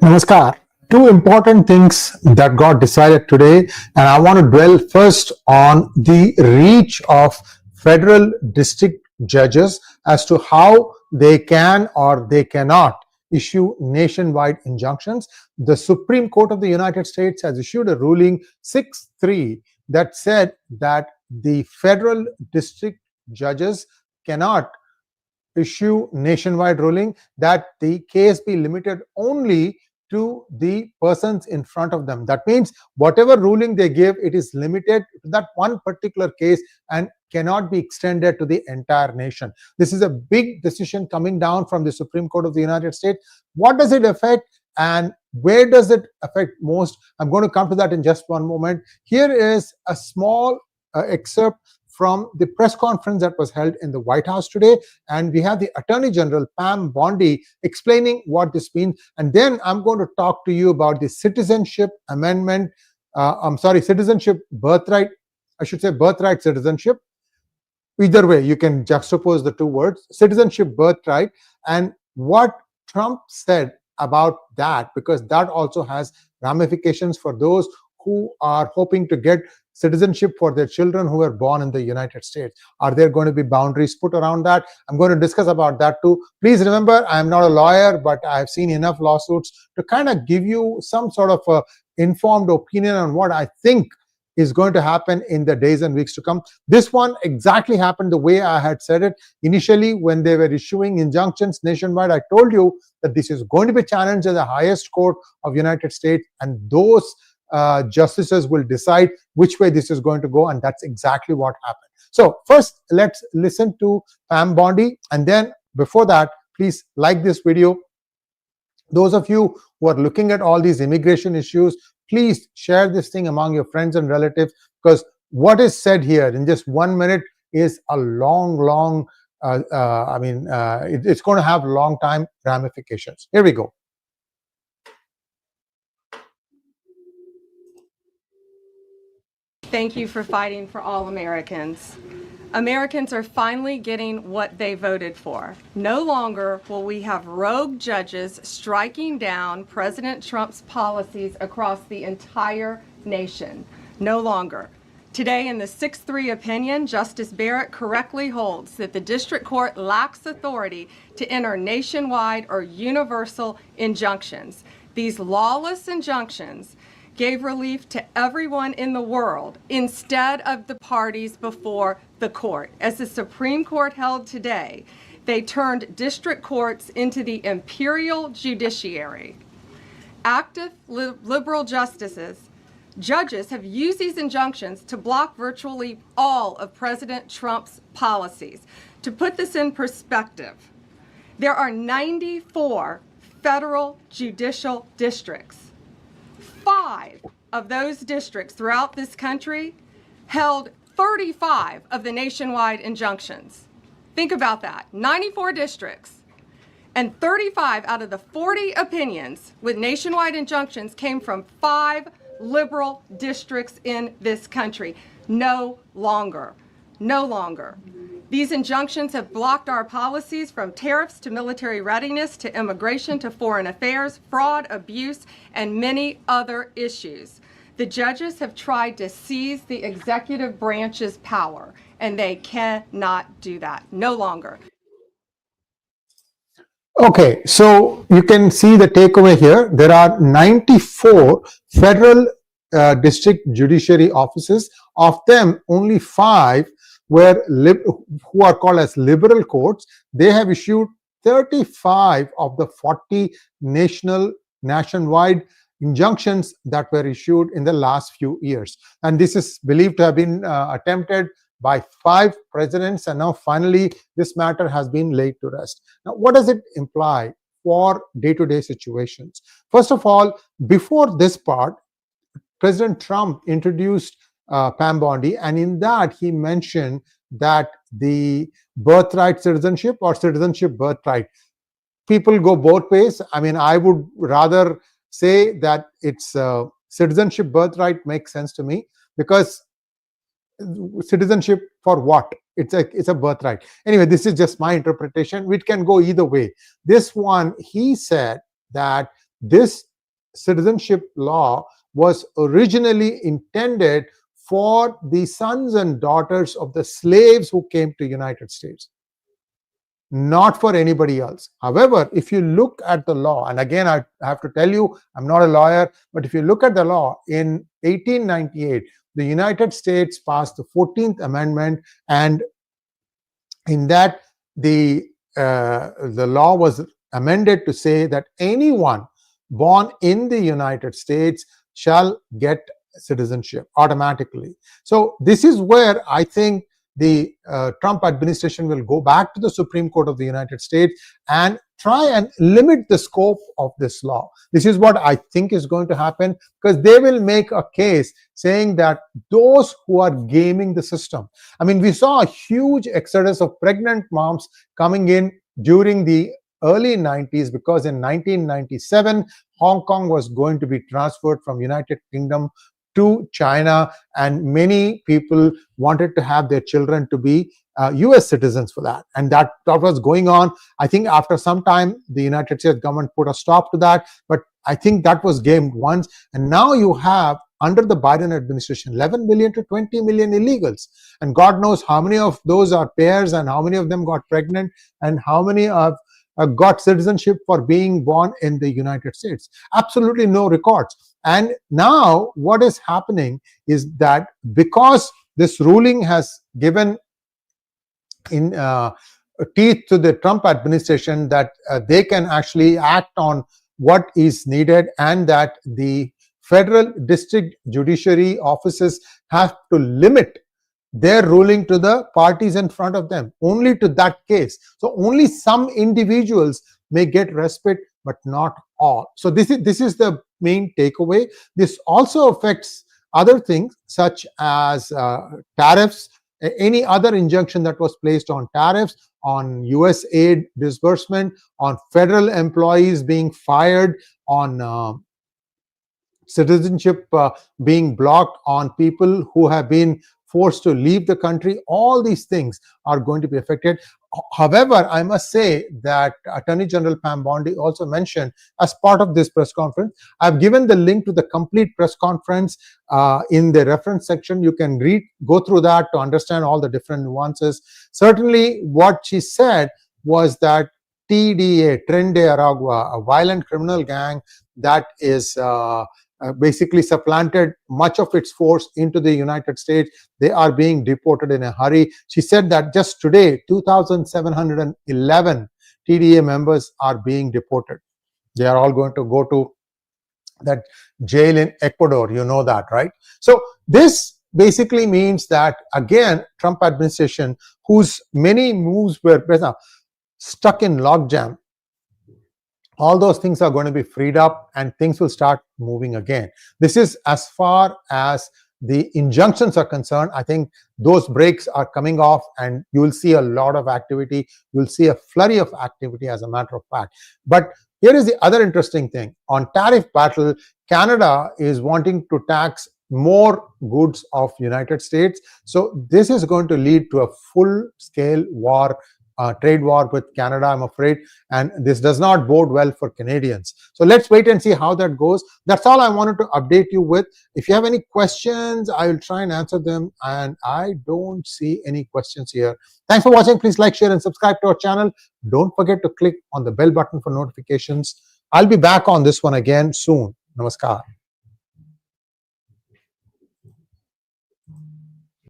Namaskar. Two important things that got decided today, and I want to dwell first on the reach of federal district judges as to how they can or they cannot issue nationwide injunctions. The Supreme Court of the United States has issued a ruling 6-3 that said that the federal district judges cannot issue nationwide ruling, that the case be limited only to the persons in front of them. That means whatever ruling they give, it is limited to that one particular case and cannot be extended to the entire nation. This is a big decision coming down from the Supreme Court of the United States. What does it affect and where does it affect most? I'm going to come to that in just one moment. Here is a small excerpt from the press conference that was held in the White House today, and we have the Attorney General Pam Bondi explaining what this means, and then I'm going to talk to you about the Citizenship Amendment, Citizenship Birthright, I should say Birthright Citizenship. Either way, you can juxtapose the two words, Citizenship Birthright, and what Trump said about that, because that also has ramifications for those who are hoping to get citizenship for their children who were born in the United States. Are there going to be boundaries put around that? I'm going to discuss about that too. Please remember, I'm not a lawyer, but I've seen enough lawsuits to kind of give you some sort of a informed opinion on what I think is going to happen in the days and weeks to come. This one exactly happened the way I had said it. Initially, when they were issuing injunctions nationwide, I told you that this is going to be challenged at the highest court of United States, and those justices will decide which way this is going to go, and that's exactly what happened. So first, let's listen to Pam Bondi, and then before that, please like this video. Those of you who are looking at all these immigration issues, please share this thing among your friends and relatives, because what is said here in just 1 minute is a long it's going to have long time ramifications. Here we go. Thank you for fighting for all Americans. Americans are finally getting what they voted for. No longer will we have rogue judges striking down President Trump's policies across the entire nation. No longer. Today, in the 6-3 opinion, Justice Barrett correctly holds that the district court lacks authority to enter nationwide or universal injunctions. These lawless injunctions gave relief to everyone in the world instead of the parties before the court. As the Supreme Court held today, they turned district courts into the imperial judiciary. Active liberal judges have used these injunctions to block virtually all of President Trump's policies. To put this in perspective, there are 94 federal judicial districts. 5 of those districts throughout this country held 35 of the nationwide injunctions. Think about that, 94 districts, and 35 out of the 40 opinions with nationwide injunctions came from 5 liberal districts in this country. No longer. No longer. These injunctions have blocked our policies from tariffs to military readiness to immigration to foreign affairs, fraud, abuse, and many other issues. The judges have tried to seize the executive branch's power, and they cannot do that. No longer. Okay, so you can see the takeaway here. There are 94 federal district judiciary offices. Of them, only 5 who are called as liberal courts. They have issued 35 of the 40 nationwide injunctions that were issued in the last few years. And this is believed to have been attempted by 5 presidents, and now finally this matter has been laid to rest. Now, what does it imply for day-to-day situations? First of all, before this part, President Trump introduced Pam Bondi, and in that he mentioned that the birthright citizenship or citizenship birthright, people go both ways. I mean, I would rather say that it's citizenship birthright makes sense to me, because citizenship for what? It's a birthright. Anyway, this is just my interpretation. It can go either way. This one, he said that this citizenship law was originally intended for the sons and daughters of the slaves who came to United States, not for anybody else. However, if you look at the law, and again, I have to tell you, I'm not a lawyer, but if you look at the law, in 1898, the United States passed the 14th Amendment, and in that, the law was amended to say that anyone born in the United States shall get citizenship automatically. So this is where I think the Trump administration will go back to the Supreme Court of the United States and try and limit the scope of this law. This is what I think is going to happen, because they will make a case saying that those who are gaming the system, I mean, we saw a huge exodus of pregnant moms coming in during the early 90s, because in 1997, Hong Kong was going to be transferred from United Kingdom to China, and many people wanted to have their children to be US citizens for that. And that was going on. I think after some time, the United States government put a stop to that, but I think that was gamed once. And now you have, under the Biden administration, 11 million to 20 million illegals. And God knows how many of those are pairs, and how many of them got pregnant, and how many have got citizenship for being born in the United States. Absolutely no records. And now what is happening is that because this ruling has given in teeth to the Trump administration, that they can actually act on what is needed, and that the federal district judiciary offices have to limit their ruling to the parties in front of them, only to that case. So only some individuals may get respite, but not all. So this is the main takeaway. This also affects other things such as tariffs, any other injunction that was placed on tariffs, on US aid disbursement, on federal employees being fired, on citizenship being blocked, on people who have been forced to leave the country. All these things are going to be affected. However, I must say that Attorney General Pam Bondi also mentioned, as part of this press conference, I've given the link to the complete press conference in the reference section. You can go through that to understand all the different nuances. Certainly, what she said was that TDA, Tren de Aragua, a violent criminal gang that is basically supplanted much of its force into the United States. They are being deported in a hurry. She said that just today, 2,711 TDA members are being deported. They are all going to go to that jail in Ecuador. You know that, right? So this basically means that, again, Trump administration, whose many moves were stuck in logjam, all those things are going to be freed up, and things will start moving again. This is as far as the injunctions are concerned. I think those breaks are coming off, and you will see a lot of activity. You'll see a flurry of activity, as a matter of fact. But here is the other interesting thing. On tariff battle, Canada is wanting to tax more goods of United States. So this is going to lead to a full-scale war, trade war with Canada, I'm afraid, and this does not bode well for Canadians. So let's wait and see how that goes. That's all I wanted to update you with. If you have any questions, I will try and answer them, and I don't see any questions here. Thanks for watching. Please like, share, and subscribe to our channel. Don't forget to click on the bell button for notifications. I'll be back on this one again soon. Namaskar.